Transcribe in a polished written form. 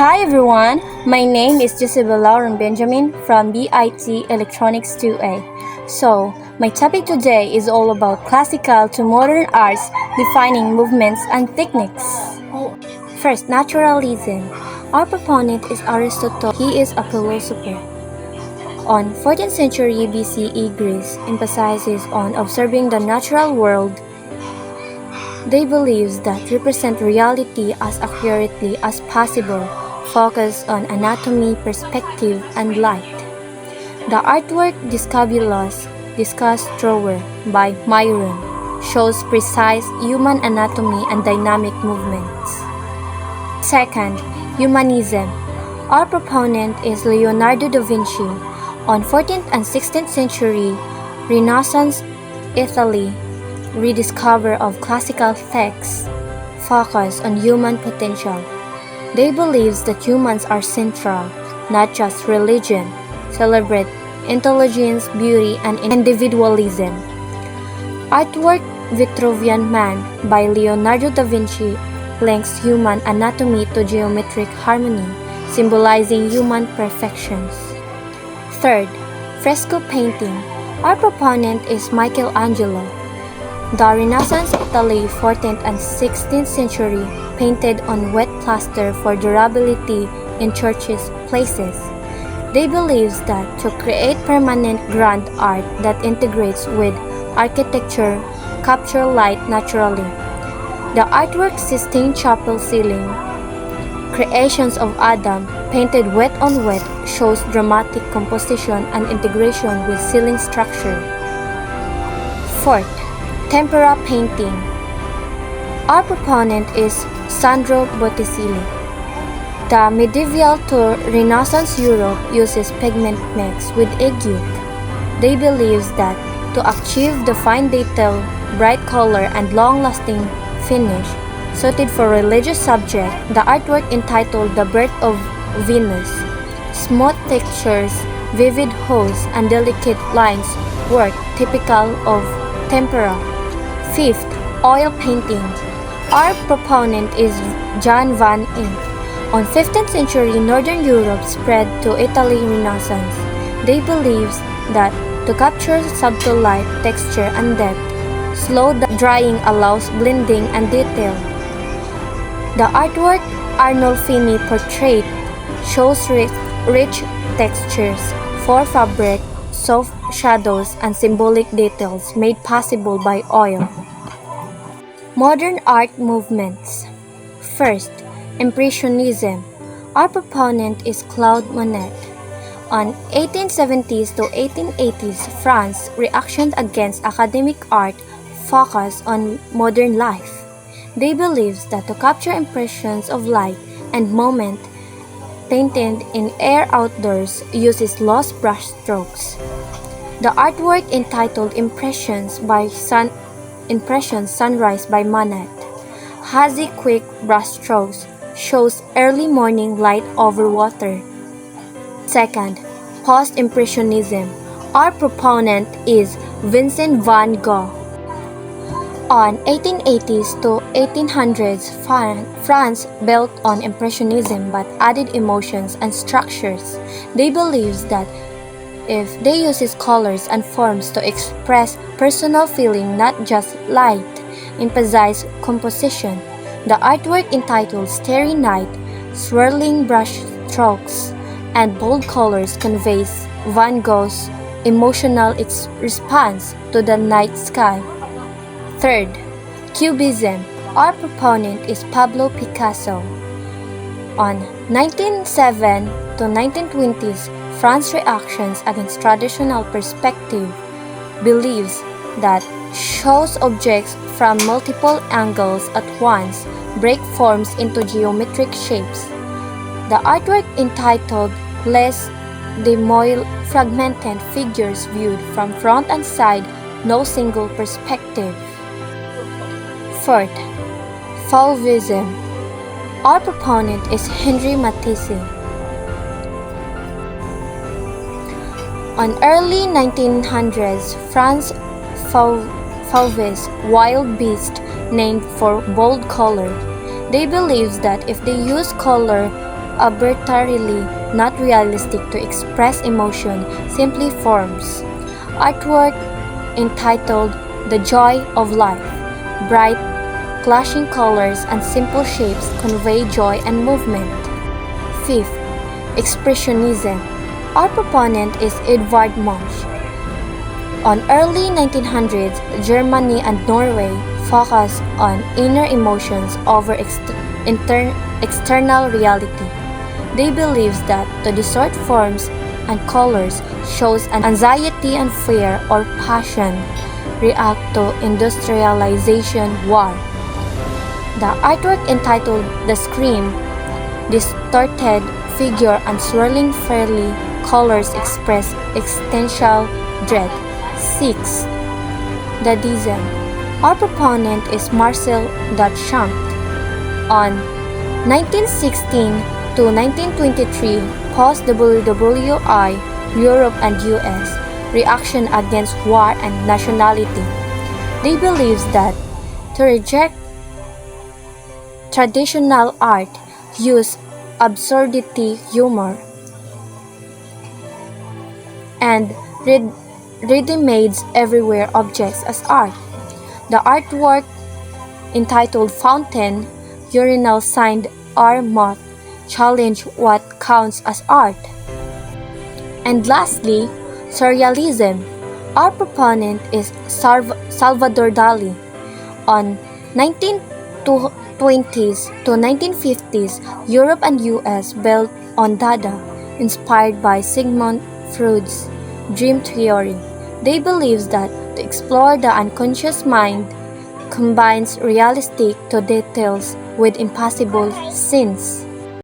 Hi everyone, my name is Jezebel Lauren Benjamin from BIT Electronics 2A. So, my topic today is all about classical to modern arts, defining movements and techniques. First, naturalism. Our proponent is Aristotle. He is a philosopher. On 14th century BCE, Greece emphasizes on observing the natural world. They believe that represent reality as accurately as possible, focus on anatomy, perspective, and light. The artwork Discobolus, Discus Thrower by Myron shows precise human anatomy and dynamic movements. Second, humanism. Our proponent is Leonardo da Vinci. On 14th and 16th century Renaissance Italy, rediscover of classical texts focus on human potential. They believe that humans are central, not just religion, celebrate intelligence, beauty, and individualism. Artwork Vitruvian Man by Leonardo da Vinci links human anatomy to geometric harmony, symbolizing human perfections. Third, fresco painting. Our proponent is Michelangelo. The Renaissance Italy 14th and 16th century painted on wet plaster for durability in churches' places. They believe that to create permanent grand art that integrates with architecture, capture light naturally. The artwork Sistine Chapel ceiling, creations of Adam, painted wet on wet, shows dramatic composition and integration with ceiling structure. Fourth, tempera painting. Our proponent is Sandro Botticelli. The medieval to Renaissance Europe uses pigment mix with egg yolk. They believe that to achieve the fine detail, bright color, and long-lasting finish suited for religious subject, the artwork entitled The Birth of Venus, smooth textures, vivid hues, and delicate lines work typical of tempera. Fifth, oil painting. Our proponent is Jan van Eyck. On 15th century Northern Europe spread to Italy Renaissance. They believed that to capture subtle light, texture, and depth, slow drying allows blending and detail. The artwork Arnolfini portrait shows rich textures, for fabric, soft shadows, and symbolic details made possible by oil. Modern art movements. First, Impressionism. Our proponent is Claude Monet. On 1870s to 1880s, France reactioned against academic art focused on modern life. They believed that to capture impressions of light and moment, painted in air outdoors uses lost brush strokes. The artwork entitled Impressions Sunrise by Monet, hazy quick brushstrokes, shows early morning light over water. Second, Post-Impressionism. Our proponent is Vincent van Gogh. On 1880s to 1800s, France built on Impressionism but added emotions and structures. They believed that if they uses colors and forms to express personal feeling, not just light, emphasize composition. The artwork entitled Starry Night, swirling brush strokes, and bold colors conveys Van Gogh's emotional response to the night sky. Third, Cubism. Our proponent is Pablo Picasso. On 1907 to 1920s, France's reactions against traditional perspective believes that shows objects from multiple angles at once, break forms into geometric shapes. The artwork entitled Les Demoiselles fragmented figures viewed from front and side, no single perspective. Fourth, Fauvism. Our proponent is Henri Matisse. On early 1900s, France Fauves, wild beast named for bold color. They believed that if they use color arbitrarily not realistic to express emotion, simply forms. Artwork entitled The Joy of Life. Bright, clashing colors and simple shapes convey joy and movement. Fifth, Expressionism. Our proponent is Edvard Munch. On early 1900s, Germany and Norway focused on inner emotions over external reality. They believe that to distort forms and colors shows an anxiety and fear or passion react to industrialization war. The artwork entitled The Scream, distorted figure and swirling fairy colors express existential dread. 6. Dadaism. Our proponent is Marcel Duchamp. On 1916 to 1923, post-WWI, Europe and US, reaction against war and nationality. They believe that to reject traditional art, use absurdity, humor, and ready-made everywhere objects as art. The artwork entitled Fountain, urinal signed R. Moth, challenge what counts as art. And lastly, Surrealism. Our proponent is Salvador Dali. On 1920s to 1950s, Europe and US built on Dada, inspired by Sigmund Freud's dream theory. They believe that to explore the unconscious mind combines realistic to details with impossible scenes.